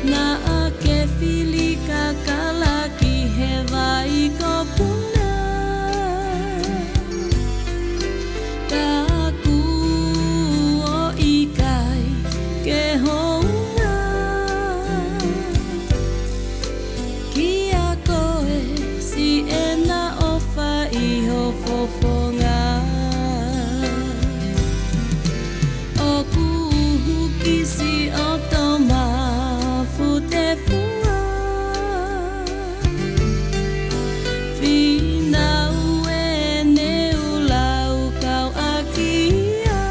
Na ke fili ka kalaki he vai ko puna ka ku o ikai ke honga kia koe si e na ofa I ho fofonga o kuhu kisi o toma fute fua Fina ue ne ulau kau akia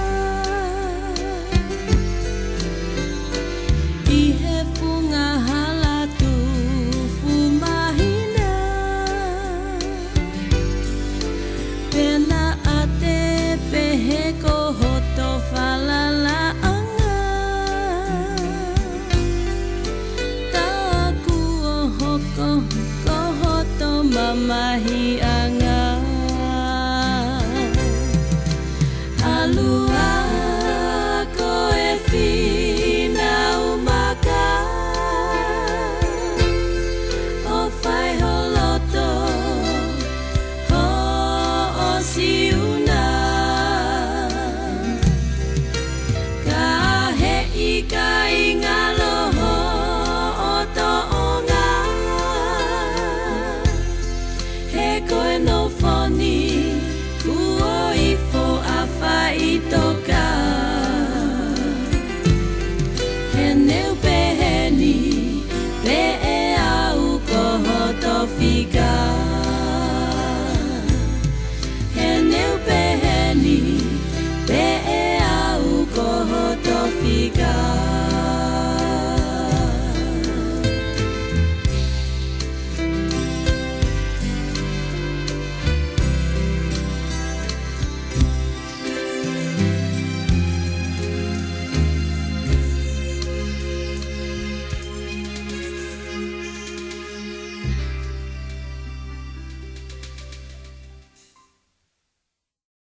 I he funga halatu fumahina Pena ate pehe ko hoto falala anga Taku o hoko ko hoto mamahi